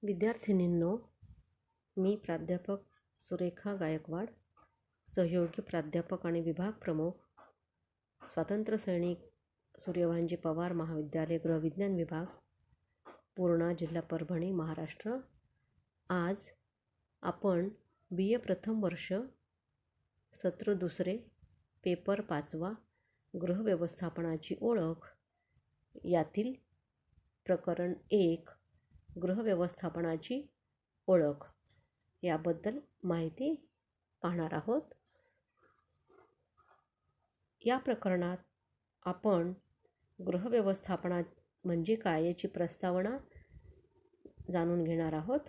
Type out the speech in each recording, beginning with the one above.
विद्यार्थिनींनो, मी प्राध्यापक सुरेखा गायकवाड, सहयोगी प्राध्यापक आणि विभाग प्रमुख, स्वातंत्र्य सैनिक सूर्यभानजी पवार महाविद्यालय गृहविज्ञान विभाग, पूर्णा, जिल्हा परभणी, महाराष्ट्र. आज आपण BA प्रथम वर्ष सत्र दुसरे पेपर 5वा गृहव्यवस्थापनाची ओळख यातील प्रकरण 1 गृहव्यवस्थापनाची ओळख याबद्दल माहिती पाहणार आहोत. या प्रकरणात आपण गृहव्यवस्थापना म्हणजे काय याची प्रस्तावना जाणून घेणार आहोत.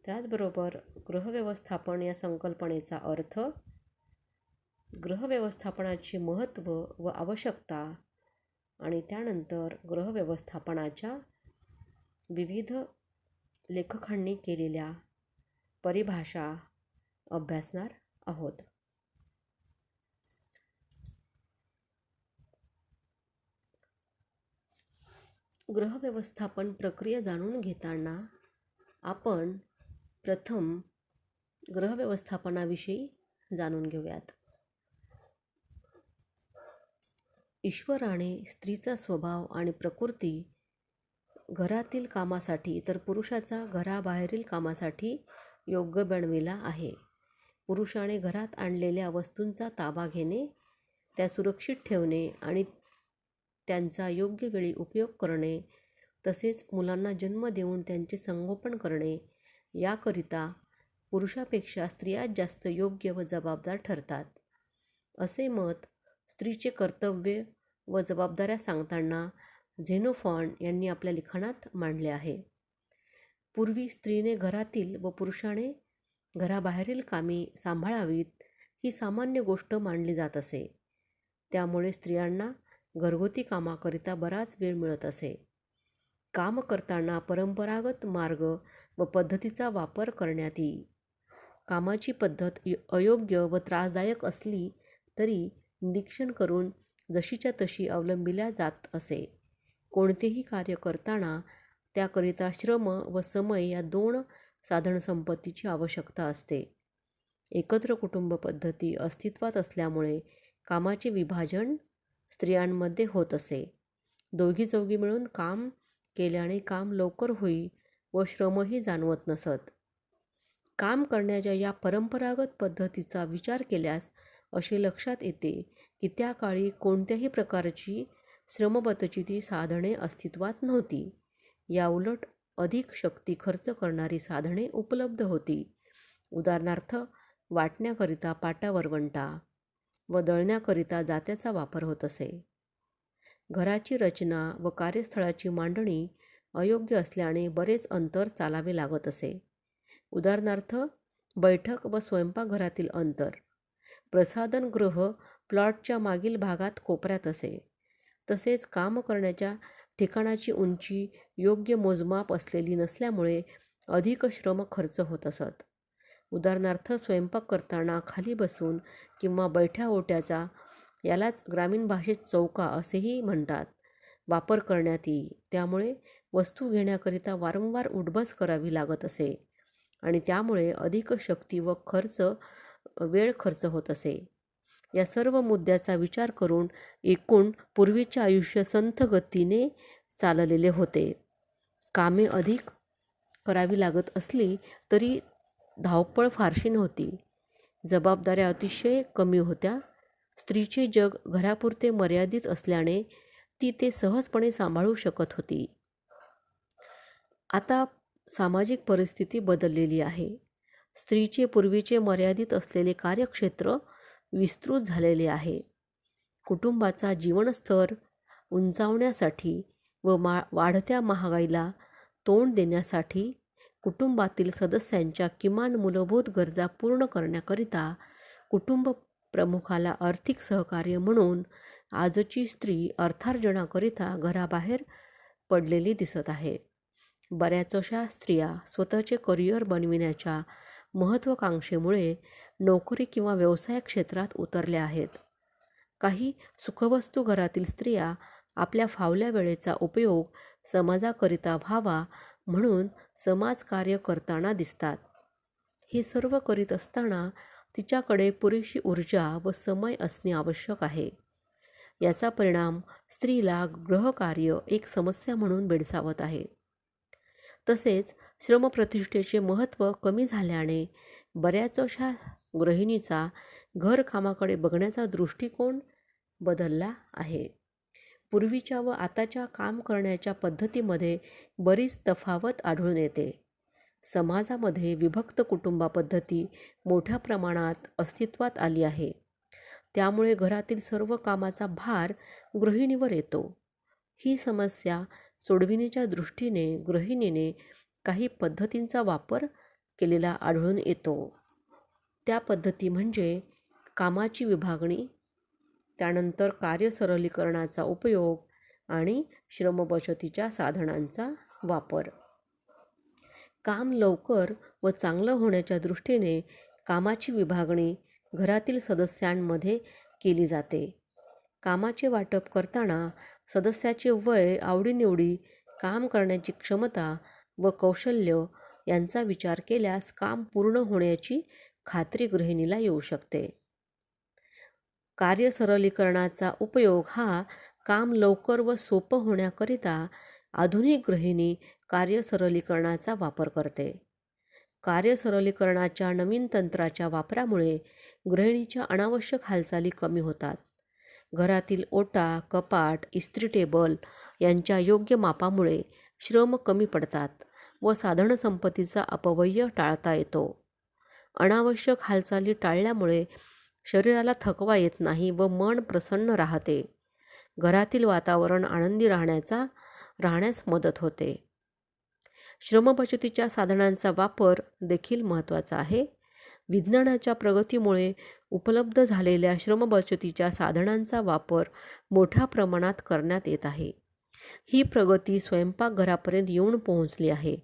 त्याचबरोबर गृहव्यवस्थापन या संकल्पनेचा अर्थ, गृहव्यवस्थापनाचे महत्त्व व आवश्यकता आणि त्यानंतर गृहव्यवस्थापनाच्या विविध लेखकांनी केलेल्या परिभाषा अभ्यासणार आहोत. गृहव्यवस्थापन प्रक्रिया जाणून घेताना आपण प्रथम गृहव्यवस्थापनाविषयी जाणून घेऊयात. ईश्वराने स्त्रीचा स्वभाव आणि प्रकृती घरातील कामासाठी तर पुरुषाचा घराबाहेरील कामासाठी योग्य बनविला आहे. पुरुषाने घरात आणलेल्या वस्तूंचा ताबा घेणे, त्या सुरक्षित ठेवणे आणि त्यांचा योग्य वेळी उपयोग करणे, तसेच मुलांना जन्म देऊन त्यांचे संगोपन करणे याकरिता पुरुषापेक्षा स्त्रियाच जास्त योग्य व जबाबदार ठरतात, असे मत स्त्रीचे कर्तव्य व जबाबदाऱ्या सांगताना झेनोफॉन यांनी आपल्या लिखाणात मांडले आहे. पूर्वी स्त्रीने घरातील व पुरुषाने घराबाहेरील कामे सांभाळावीत ही सामान्य गोष्ट मानली जात असे. त्यामुळे स्त्रियांना घरगुती कामाकरिता बराच वेळ मिळत असे. काम करताना परंपरागत मार्ग व पद्धतीचा वापर करण्यात येई. कामाची पद्धत अयोग्य व त्रासदायक असली तरी निरीक्षण करून जशीच्या तशी अवलंबिल्या जात असे. कोणतेही कार्य करताना त्याकरिता श्रम व समय या 2 साधनसंपत्तीची आवश्यकता असते. एकत्र कुटुंब पद्धती अस्तित्वात असल्यामुळे कामाचे विभाजन स्त्रियांमध्ये होत असे. दोघी-चौघी मिळून काम केल्याने काम लवकर होई व श्रमही जाणवत नसत. काम करण्याच्या या परंपरागत पद्धतीचा विचार केल्यास असे लक्षात येते की त्या काळी कोणत्याही प्रकारची श्रमबचतीची साधने अस्तित्वात नव्हती. याउलट अधिक शक्ती खर्च करणारी साधने उपलब्ध होती. उदाहरणार्थ, वाटण्याकरिता पाटा वरवंटा व दळण्याकरिता जात्याचा वापर होत असे. घराची रचना व कार्यस्थळाची मांडणी अयोग्य असल्याने बरेच अंतर चालावे लागत असे. उदाहरणार्थ, बैठक व स्वयंपाकघरातील अंतर. प्रसाधनगृह प्लॉटच्या मागील भागात कोपऱ्यात असे. तसेच काम करण्याच्या ठिकाणाची उंची योग्य मोजमाप असलेली नसल्यामुळे अधिक श्रम खर्च होत असत. उदाहरणार्थ, स्वयंपाक करताना खाली बसून किंवा बैठ्या ओट्याचा, यालाच ग्रामीण भाषेत चौका असेही म्हणतात, वापर करण्यात येई. त्यामुळे वस्तू घेण्याकरिता वारंवार उठबस करावी लागत असे आणि त्यामुळे अधिक शक्ती व वेळ खर्च होत असे. या सर्व मुद्द्याचा विचार करून एकूण पूर्वीचे आयुष्य संथ गतीने चाललेले होते. कामे अधिक करावी लागत असली तरी धावपळ फारशी नव्हती. जबाबदाऱ्या अतिशय कमी होत्या. स्त्रीचे जग घरापुरते मर्यादित असल्याने ती ते सहजपणे सांभाळू शकत होती. आता सामाजिक परिस्थिती बदललेली आहे. स्त्रीचे पूर्वीचे मर्यादित असलेले कार्यक्षेत्र विस्तृत झालेले आहे. कुटुंबाचा जीवनस्तर उंचावण्यासाठी व वाढत्या महागाईला तोंड देण्यासाठी कुटुंबातील सदस्यांच्या किमान मूलभूत गरजा पूर्ण करण्याकरिता कुटुंब प्रमुखाला आर्थिक सहकार्य म्हणून आजची स्त्री अर्थार्जनाकरिता घराबाहेर पडलेली दिसत आहे. बऱ्याचशा स्त्रिया स्वतःचे करिअर बनविण्याच्या महत्त्वाकांक्षेमुळे नोकरी किंवा व्यवसाय क्षेत्रात उतरल्या आहेत. काही सुखवस्तू घरातील स्त्रिया आपल्या फावल्या वेळेचा उपयोग समाजाकरिता व्हावा म्हणून समाजकार्य करताना दिसतात. हे सर्व करीत असताना तिच्याकडे पुरेशी ऊर्जा व समय असणे आवश्यक आहे. याचा परिणाम स्त्रीला गृहकार्य एक समस्या म्हणून भेडसावत आहे. तसेच श्रमप्रतिष्ठेचे महत्त्व कमी झाल्याने बऱ्याचशा गृहिणीचा घरकामाकडे बघण्याचा दृष्टिकोन बदलला आहे. पूर्वीच्या व आताच्या काम करण्याच्या पद्धतीमध्ये बरीच तफावत आढळून येते. समाजामध्ये विभक्त कुटुंबपद्धती मोठ्या प्रमाणात अस्तित्वात आली आहे. त्यामुळे घरातील सर्व कामाचा भार गृहिणीवर येतो. ही समस्या सोडविण्याच्या दृष्टीने गृहिणीने काही पद्धतींचा वापर केलेला आढळून येतो. त्या पद्धती म्हणजे कामाची विभागणी, त्यानंतर कार्य सरलीकरणाचा उपयोग आणि श्रमबचतीच्या साधनांचा वापर. काम लवकर व चांगलं होण्याच्या दृष्टीने कामाची विभागणी घरातील सदस्यांमध्ये केली जाते. कामाचे वाटप करताना सदस्याचे वय, आवडीनिवडी, काम करण्याची क्षमता व कौशल्य यांचा विचार केल्यास काम पूर्ण होण्याची खात्री गृहिणीला येऊ शकते. कार्य सरलीकरणाचा उपयोग हा काम लवकर व सोपं होण्याकरिता आधुनिक गृहिणी कार्य सरलीकरणाचा वापर करते. कार्य सरलीकरणाच्या नवीन तंत्राच्या वापरामुळे गृहिणीच्या अनावश्यक हालचाली कमी होतात. घरातील ओटा, कपाट, इस्त्री टेबल यांच्या योग्य मापामुळे श्रम कमी पडतात व साधनसंपत्तीचा अपव्यय टाळता येतो. अनावश्यक हालचाली टाळल्यामुळे शरीराला थकवा येत नाही व मन प्रसन्न राहते. घरातील वातावरण आनंदी राहण्यास मदत होते. श्रमबचतीच्या साधनांचा वापर देखील महत्त्वाचा आहे. विज्ञानाच्या प्रगतीमुळे उपलब्ध झालेल्या श्रमबचतीच्या साधनांचा वापर मोठ्या प्रमाणात करण्यात येत आहे. ही प्रगती स्वयंपाकघरापर्यंत येऊन पोहोचली आहे.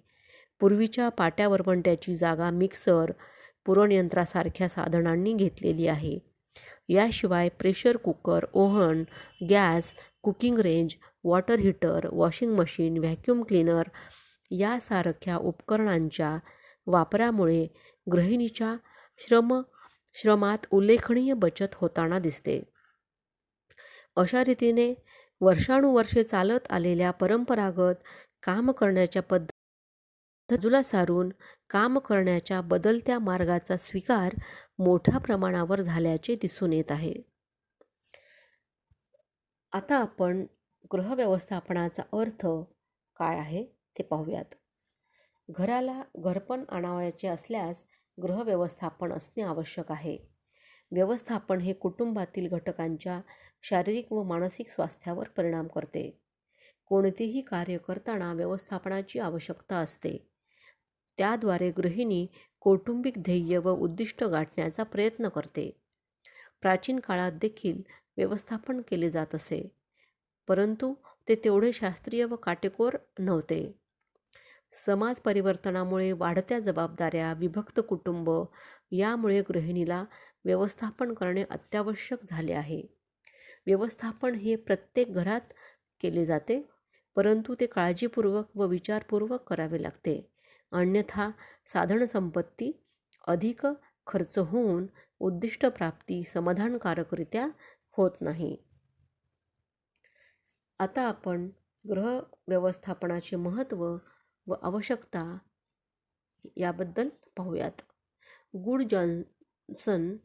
पूर्वीच्या पाट्या वरवंट्याची जागा मिक्सर, पुरणयंत्रासारख्या साधनांनी घेतलेली आहे. याशिवाय pressure cooker, oven, gas, cooking range, water heater, washing machine, vacuum cleaner यासारख्या उपकरणांच्या वापरामुळे गृहिणीच्या श्रमात उल्लेखनीय बचत होताना दिसते. अशा रीतीने वर्षानुवर्षे चालत आलेल्या परंपरागत काम करण्याच्या पद्धती बाजूला सारून काम करण्याच्या बदलत्या मार्गाचा स्वीकार मोठ्या प्रमाणावर झाल्याचे दिसून येत आहे. आता आपण गृहव्यवस्थापनाचा अर्थ काय आहे ते पाहूयात. घराला घरपण आणावयाचे असल्यास गृहव्यवस्थापन असणे आवश्यक आहे. व्यवस्थापन हे कुटुंबातील घटकांच्या शारीरिक व मानसिक स्वास्थ्यावर परिणाम करते. कोणतेही कार्य करताना व्यवस्थापनाची आवश्यकता असते. त्याद्वारे गृहिणी कौटुंबिक ध्येय व उद्दिष्ट गाठण्याचा प्रयत्न करते. प्राचीन काळात देखील व्यवस्थापन केले जात असे, परंतु ते तेवढे शास्त्रीय व काटेकोर नव्हते. समाज परिवर्तनामुळे वाढत्या जबाबदाऱ्या, विभक्त कुटुंब यामुळे गृहिणीला व्यवस्थापन करणे अत्यावश्यक झाले आहे. व्यवस्थापन हे प्रत्येक घरात केले जाते, परंतु ते काळजीपूर्वक व विचारपूर्वक करावे लागते. अन्यथा साधनसंपत्ती अधिक खर्च होऊन उद्दिष्टप्राप्ती समाधानकारकरित्या होत नाही. आता आपण गृह व्यवस्थापनाचे महत्त्व व आवश्यकता याबद्दल पाहूयात. गुड जॉन्सन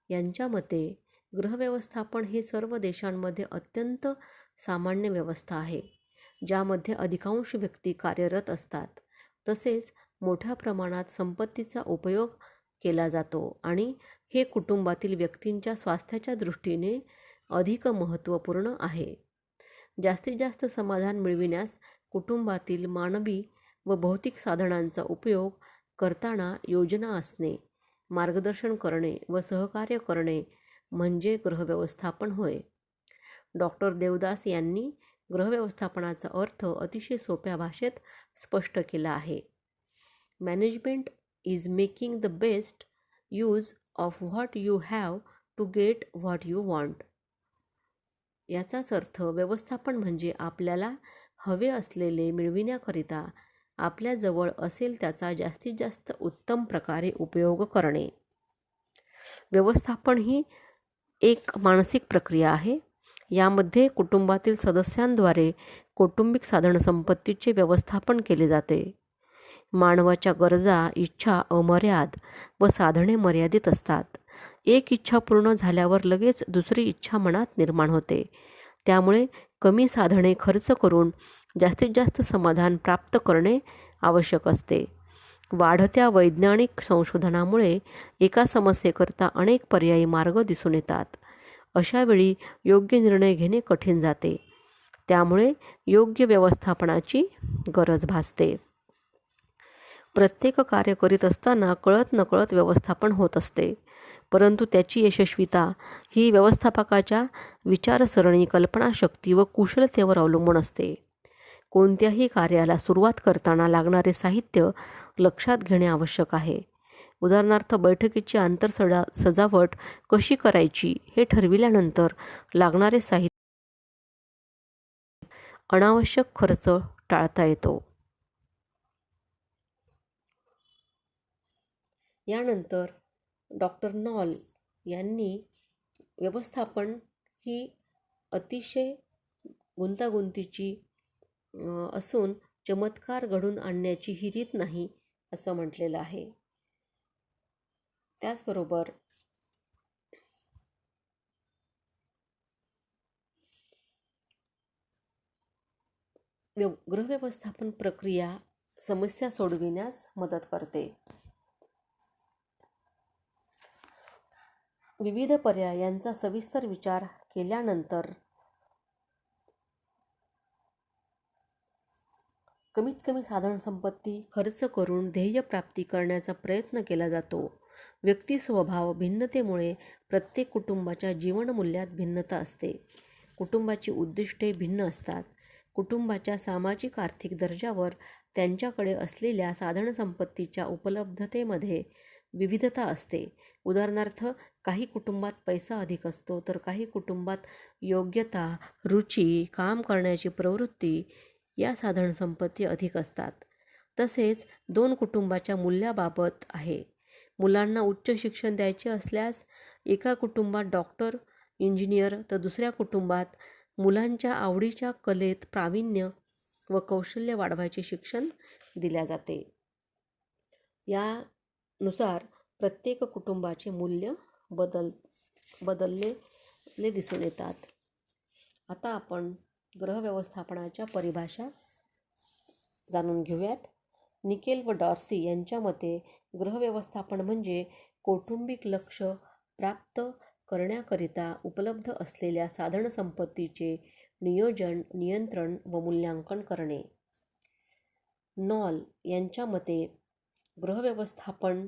यांच्या मते गृहव्यवस्थापन हे सर्व देशांमध्ये अत्यंत सामान्य व्यवस्था आहे, ज्यामध्ये अधिकांश व्यक्ती कार्यरत असतात. तसेच मोठ्या प्रमाणात संपत्तीचा उपयोग केला जातो आणि हे कुटुंबातील व्यक्तींच्या स्वास्थ्याच्या दृष्टीने अधिक महत्त्वपूर्ण आहे. जास्तीत जास्त समाधान मिळविण्यास कुटुंबातील मानवी व भौतिक साधनांचा उपयोग करताना योजना आखणे, मार्गदर्शन करणे व सहकार्य करणे म्हणजे गृहव्यवस्थापन होय. डॉक्टर देवदास यांनी गृहव्यवस्थापनाचा अर्थ अतिशय सोप्या भाषेत स्पष्ट केला आहे. Management is making the best use of what you have to get what you want. याचाच अर्थ व्यवस्थापन म्हणजे आपल्याला हवे असलेले मिळविण्याकरिता आपल्याजवळ असेल त्याचा जास्तीत जास्त उत्तम प्रकारे उपयोग करणे. व्यवस्थापन ही एक मानसिक प्रक्रिया आहे. यामध्ये कुटुंबातील सदस्यांद्वारे कौटुंबिक साधनसंपत्तीचे व्यवस्थापन केले जाते. मानवाच्या गरजा, इच्छा अमर्याद व साधने मर्यादित असतात. एक इच्छा पूर्ण झाल्यावर लगेच दुसरी इच्छा मनात निर्माण होते. त्यामुळे कमी साधने खर्च करून जास्तीत जास्त समाधान प्राप्त करणे आवश्यक असते. वाढत्या वैज्ञानिक संशोधनामुळे एका समस्येकरता अनेक पर्यायी मार्ग दिसून येतात. अशा वेळी योग्य निर्णय घेणे कठीण जाते. त्यामुळे योग्य व्यवस्थापनाची गरज भासते. प्रत्येक कार्य करीत असताना कळत नकळत व्यवस्थापन होत असते, परंतु त्याची यशस्वीता ही व्यवस्थापकाच्या विचारसरणी, कल्पनाशक्ती व कुशलतेवर अवलंबून असते. कोणत्याही कार्याला सुरुवात करताना लागणारे साहित्य लक्षात घेणे आवश्यक आहे. उदाहरणार्थ, बैठकीची सजावट कशी करायची हे ठरविल्यानंतर लागणारे साहित्य अनावश्यक खर्च टाळता येतो. यानंतर डॉक्टर नॉल यांनी व्यवस्थापन ही अतिशय गुंतागुंतीची असून चमत्कार घडून आणण्याची ही रीत नाही असं म्हटलेलं आहे. त्याचबरोबर गृहव्यवस्थापन प्रक्रिया समस्या सोडविण्यास मदत करते. विविध पर्यायांचा सविस्तर विचार केल्यानंतर कमीत कमी साधनसंपत्ती खर्च करून ध्येय प्राप्ती करण्याचा प्रयत्न केला जातो. व्यक्ती स्वभाव भिन्नतेमुळे प्रत्येक कुटुंबाच्या जीवनमूल्यात भिन्नता असते. कुटुंबाची उद्दिष्टे भिन्न असतात. कुटुंबाच्या सामाजिक आर्थिक दर्जावर त्यांच्याकडे असलेल्या साधनसंपत्तीच्या उपलब्धतेमध्ये विविधता असते. उदाहरणार्थ, काही कुटुंबात पैसा अधिक असतो तर काही कुटुंबात योग्यता, रुची, काम करण्याची प्रवृत्ती या साधनसंपत्ती अधिक असतात. तसेच दोन कुटुंबाच्या मूल्याबाबत आहे. मुलांना उच्च शिक्षण द्यायचे असल्यास एका कुटुंबात डॉक्टर, इंजिनियर तर दुसऱ्या कुटुंबात मुलांच्या आवडीच्या कलेत प्रावीण्य व कौशल्य वाढवायचे शिक्षण दिले जाते. यानुसार प्रत्येक कुटुंबाचे मूल्य बदलले दिसून येतात. आता आपण गृहव्यवस्थापनाच्या परिभाषा जाणून घेऊयात. निकेल व डॉर्सी यांच्या मते गृहव्यवस्थापन म्हणजे कौटुंबिक लक्ष प्राप्त करण्याकरिता उपलब्ध असलेल्या साधनसंपत्तीचे नियोजन, नियंत्रण व मूल्यांकन करणे. नॉल यांच्या मते गृहव्यवस्थापन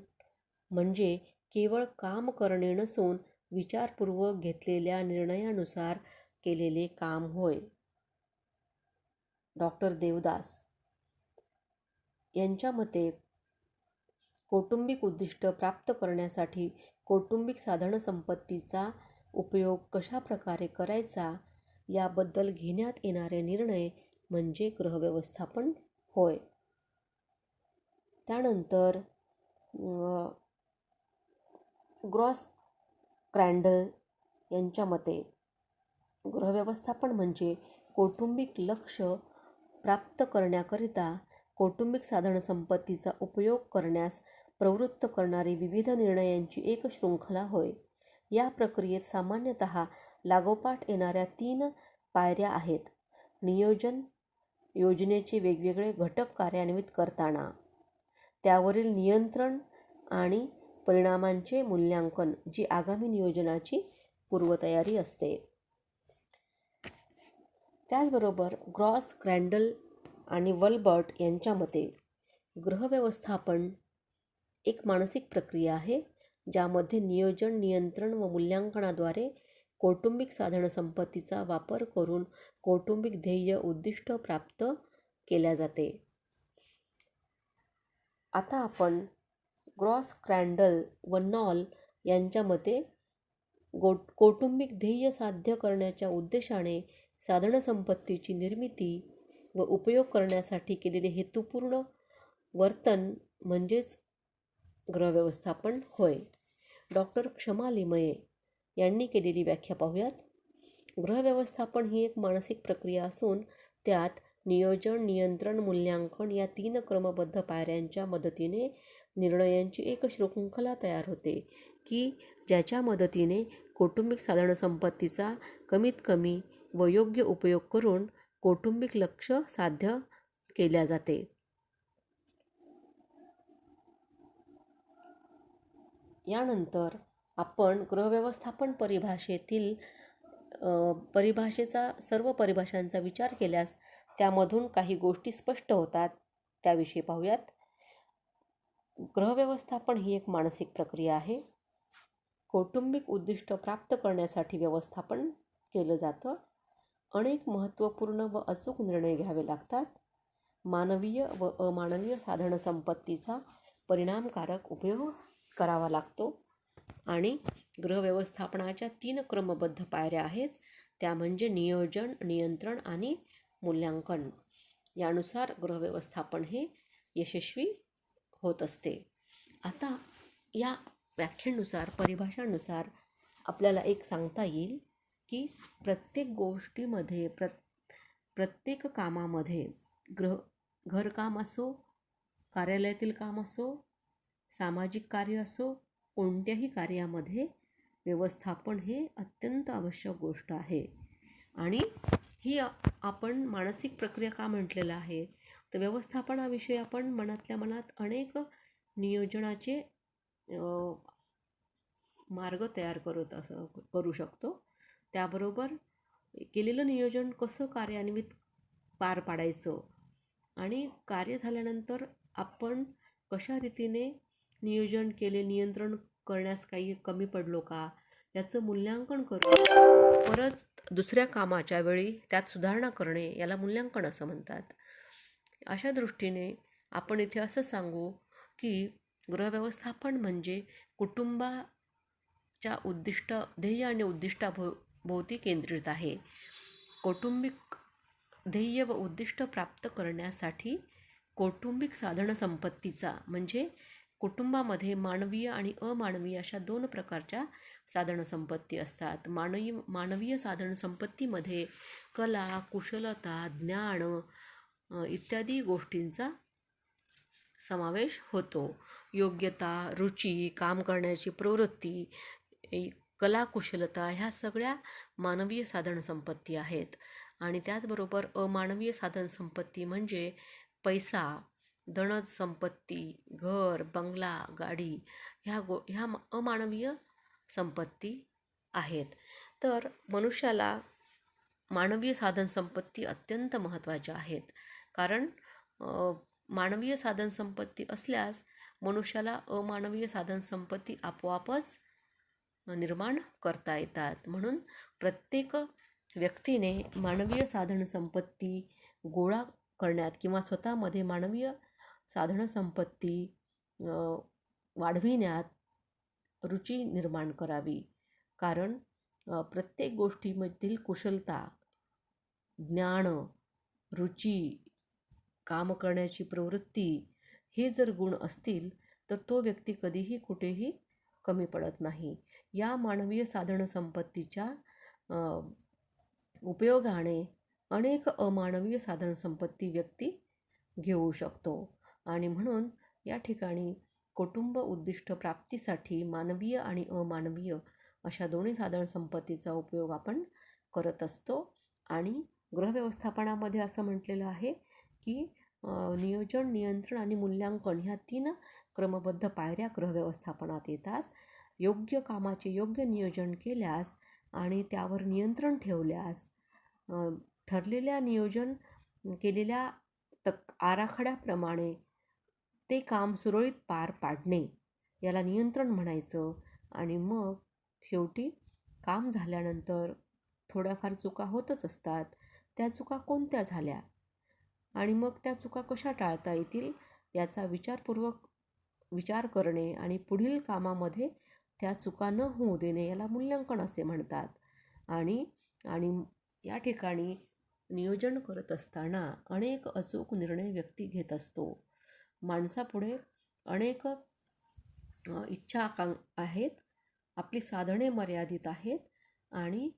म्हणजे केवळ काम करणे नसून विचारपूर्वक घेतलेल्या निर्णयानुसार केलेले काम होय. डॉक्टर देवदास यांच्या मते कौटुंबिक उद्दिष्ट प्राप्त करण्यासाठी कौटुंबिक साधनसंपत्तीचा उपयोग कशा प्रकारे करायचा याबद्दल घेण्यात येणारे निर्णय म्हणजे गृहव्यवस्थापन होय. त्यानंतर ग्रॉस क्रॅन्डल यांच्या मते गृहव्यवस्थापन म्हणजे कौटुंबिक लक्ष प्राप्त करण्याकरिता कौटुंबिक साधनसंपत्तीचा उपयोग करण्यास प्रवृत्त करणारी विविध निर्णयांची एक शृंखला होय. या प्रक्रियेत सामान्यतः लागोपाठ येणाऱ्या 3 पायऱ्या आहेत. नियोजन, योजनेचे वेगवेगळे घटक कार्यान्वित करताना त्यावरील नियंत्रण आणि परिणामांचे मूल्यांकन, जी आगामी नियोजनाची पूर्वतयारी असते. त्याचबरोबर ग्रॉस क्रॅन्डल आणि वल्बर्ट यांच्या मते गृहव्यवस्थापन एक मानसिक प्रक्रिया आहे, ज्यामध्ये नियोजन, नियंत्रण व मूल्यांकनाद्वारे कौटुंबिक साधनसंपत्तीचा वापर करून कौटुंबिक ध्येय उद्दिष्ट प्राप्त केल्या जाते. आता आपण ग्रॉस क्रॅन्डल व नॉल यांच्या मते कौटुंबिक ध्येय साध्य करण्याच्या उद्देशाने साधनसंपत्तीची निर्मिती व उपयोग करण्यासाठी केलेले हेतुपूर्ण वर्तन म्हणजेच गृहव्यवस्थापन होय. डॉक्टर क्षमा लिमये यांनी केलेली व्याख्या पाहूयात. गृहव्यवस्थापन ही एक मानसिक प्रक्रिया असून त्यात नियोजन, नियंत्रण, मूल्यांकन या 3 क्रमबद्ध पायऱ्यांच्या मदतीने निर्णयांची एक शृंखला तयार होते की ज्याच्या मदतीने कौटुंबिक साधनसंपत्तीचा कमीत कमी व योग्य उपयोग करून कौटुंबिक लक्ष्य साध्य केल्या जाते. यानंतर आपण गृहव्यवस्थापन परिभाषेचा सर्व परिभाषांचा विचार केल्यास त्यामधून काही गोष्टी स्पष्ट होतात, त्याविषयी पाहूयात. गृहव्यवस्थापन ही एक मानसिक प्रक्रिया आहे. कौटुंबिक उद्दिष्ट प्राप्त करण्यासाठी व्यवस्थापन केलं जातं. अनेक महत्त्वपूर्ण व अचूक निर्णय घ्यावे लागतात. मानवीय व अमानवीय साधनसंपत्तीचा परिणामकारक उपयोग करावा लागतो आणि गृहव्यवस्थापनाच्या 3 क्रमबद्ध पायऱ्या आहेत, त्या म्हणजे नियोजन, नियंत्रण आणि मूल्यांकन. यानुसार गृहव्यवस्थापन हे यशस्वी होत असते. आता या व्याख्येनुसार, परिभाषानुसार आपल्याला एक सांगता येईल की प्रत्येक गोष्टीमध्ये, प्रत्येक कामामध्ये, घरकाम असो, कार्यालयातील काम असो, सामाजिक कार्य असो, कोणत्याही कार्यामध्ये व्यवस्थापन हे अत्यंत आवश्यक गोष्ट आहे. आणि ही आपण मानसिक प्रक्रिया का म्हटलेलं आहे, तर व्यवस्थापनाविषयी आपण मनातल्या मनात अनेक नियोजनाचे मार्ग तयार करू शकतो. त्याबरोबर केलेलं नियोजन कसं कार्यान्वित पार पाडायचं आणि कार्य झाल्यानंतर आपण कशा रीतीने नियोजन केले, नियंत्रण करण्यास काही कमी पडलो का, याचं मूल्यांकन करून परत दुसऱ्या कामाच्या वेळी त्यात सुधारणा करणे, याला मूल्यांकन असं म्हणतात. अशा दृष्टीने आपण इथे असं सांगू की गृहव्यवस्थापन म्हणजे कुटुंबाच्या ध्येय आणि उद्दिष्टाभोवती केंद्रित आहे. कौटुंबिक ध्येय व उद्दिष्ट प्राप्त करण्यासाठी कौटुंबिक साधनसंपत्तीचा म्हणजे कुटुंबामध्ये मानवीय आणि अमानवीय अशा 2 प्रकारच्या साधनसंपत्ती असतात. मानवीय साधनसंपत्तीमध्ये कला, कुशलता, ज्ञान इत्यादी गोष्टींचा समावेश होतो. योग्यता, रुची, काम करण्याची प्रवृत्ती, कला, कुशलता ह्या सगळ्या मानवीय साधनसंपत्ती आहेत. आणि त्याचबरोबर अमानवीय साधनसंपत्ती म्हणजे पैसा, धनज संपत्ती, घर, बंगला, गाडी ह्या अमानवीय संपत्ती आहेत. तर मनुष्याला मानवीय साधनसंपत्ती अत्यंत महत्त्वाच्या आहेत, कारण मानवीय साधनसंपत्ती असल्यास मनुष्याला अमानवीय साधनसंपत्ती आपोआपच निर्माण करता येतात. म्हणून प्रत्येक व्यक्तीने मानवीय साधनसंपत्ती गोळा करण्यात किंवा स्वतःमध्ये मानवीय साधनसंपत्ती वाढविण्यात रुची निर्माण करावी. कारण प्रत्येक गोष्टीमधील कुशलता, ज्ञान, रुची, काम करण्याची प्रवृत्ती हे जर गुण असतील तर तो व्यक्ती कधीही कुठेही कमी पडत नाही. या मानवीय साधनसंपत्तीच्या उपयोगाने अनेक अमानवीय साधनसंपत्ती व्यक्ती घेऊ शकतो. आणि म्हणून या ठिकाणी कुटुंब उद्दिष्ट प्राप्तीसाठी मानवीय आणि अमानवीय अशा दोन्ही साधनसंपत्तीचा उपयोग आपण करत असतो. आणि गृहव्यवस्थापनामध्ये असं म्हटलेलं आहे की नियोजन, नियंत्रण आणि मूल्यांकन ह्या 3 क्रमबद्ध पायऱ्या गृहव्यवस्थापनात येतात. योग्य कामाचे योग्य नियोजन केल्यास आणि त्यावर नियंत्रण ठेवल्यास ठरलेल्या नियोजन केलेल्या आराखड्याप्रमाणे ते काम सुरळीत पार पाडणे याला नियंत्रण म्हणायचं. आणि मग शेवटी काम झाल्यानंतर थोड्याफार चुका होतच असतात. त्या चुका कोणत्या झाल्या आणि मग त्या चुका कशा टाळता येतील याचा विचारपूर्वक विचार करणे आणि पुढील कामामध्ये त्या चुका न होऊ देणे याला मूल्यांकन असे म्हणतात. आणि या ठिकाणी नियोजन करत असताना अनेक अचूक निर्णय व्यक्ती घेत असतो. माणसापुढे अनेक इच्छा आहेत, आपली साधने मर्यादित आहेत आणि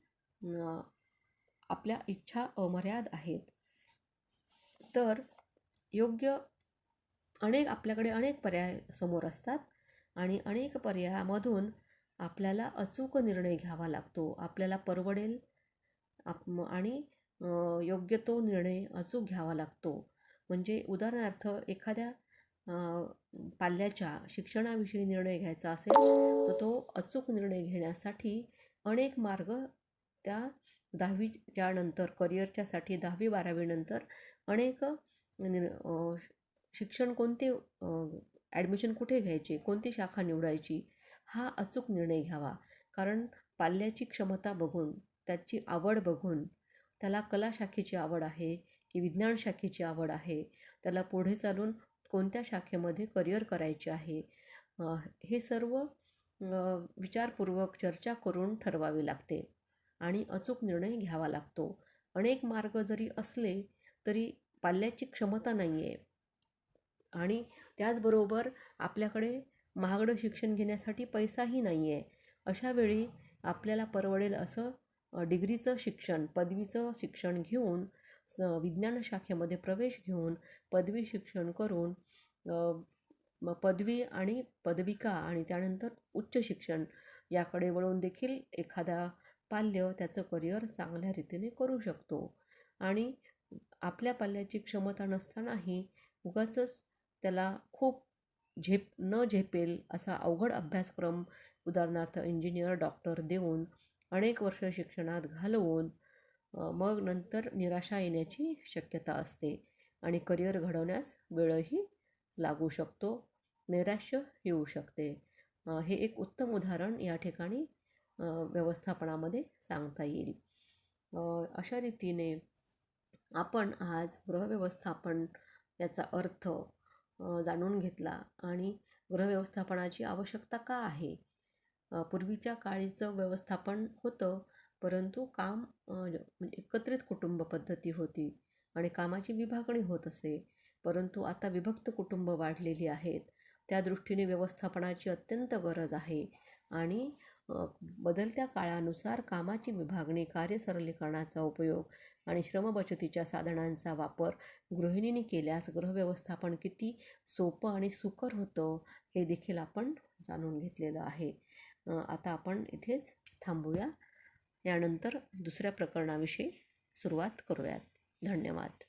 आपल्या इच्छा अमर्याद आहेत. तर योग्य आपल्याकडे अनेक पर्याय समोर असतात आणि अनेक पर्यायामधून आपल्याला अचूक निर्णय घ्यावा लागतो. आपल्याला परवडेल आणि योग्य तो निर्णय अचूक घ्यावा लागतो. म्हणजे उदाहरणार्थ एखाद्या पाल्याच्या शिक्षणाविषयी निर्णय घ्यायचा असेल तर तो अचूक निर्णय घेण्यासाठी अनेक मार्ग त्या 10वीच्या नंतर करिअरच्यासाठी 10वी-12वी नंतर अनेक शिक्षण कोणते ॲडमिशन कुठे घ्यायचे, कोणती शाखा निवडायची हा अचूक निर्णय घ्यावा. कारण पाल्याची क्षमता बघून, त्याची आवड बघून, त्याला कला शाखेची आवड आहे की विज्ञान शाखेची आवड आहे, त्याला पुढे चालून कोणत्या शाखेमध्ये करिअर करायचे आहे, हे सर्व विचारपूर्वक चर्चा करून ठरवावे लागते आणि अचूक निर्णय घ्यावा लागतो. अनेक मार्ग जरी असले तरी पाल्याची क्षमता नाही आहे आणि त्याचबरोबर आपल्याकडे महागडं शिक्षण घेण्यासाठी पैसाही नाही आहे. अशा वेळी आपल्याला परवडेल असं डिग्रीचं शिक्षण, पदवीचं शिक्षण घेऊन विज्ञान शाखेमध्ये प्रवेश घेऊन पदवी शिक्षण करून पदवी आणि पदविका आणि त्यानंतर उच्च शिक्षण याकडे वळून देखील एखादा पाल्य त्याचं करिअर चांगल्या रीतीने करू शकतो. आणि आपल्या पाल्याची क्षमता नसतानाही उगाचच त्याला खूप न झेपेल असा अवघड अभ्यासक्रम उदाहरणार्थ इंजिनियर, डॉक्टर देऊन अनेक वर्ष शिक्षणात घालवून मग नंतर निराशा येण्याची शक्यता असते आणि करिअर घडवण्यास वेळही लागू शकतो, नैराश्य येऊ शकते. हे एक उत्तम उदाहरण या ठिकाणी व्यवस्थापनामध्ये सांगता येईल. अशा रीतीने आपण आज गृहव्यवस्थापन याचा अर्थ जाणून घेतला आणि गृहव्यवस्थापनाची आवश्यकता का आहे. पूर्वीच्या काळीचं व्यवस्थापन होतं, परंतु काम एकत्रित कुटुंब पद्धती होती आणि कामाची विभागणी होत असे. परंतु आता विभक्त कुटुंब वाढलेली आहेत, त्या दृष्टीने व्यवस्थापनाची अत्यंत गरज आहे आणि बदलत्या काळानुसार कामाची विभागणी, कार्यसरलीकरणाचा उपयोग आणि श्रमबचतीच्या साधनांचा वापर गृहिणींनी केल्यास गृहव्यवस्थापन किती सोपं आणि सुकर होतं हे देखील आपण जाणून घेतलेलं आहे. आता आपण इथेच थांबूया. यानंतर दुसऱ्या प्रकरणाविषयी सुरुवात करूयात. धन्यवाद.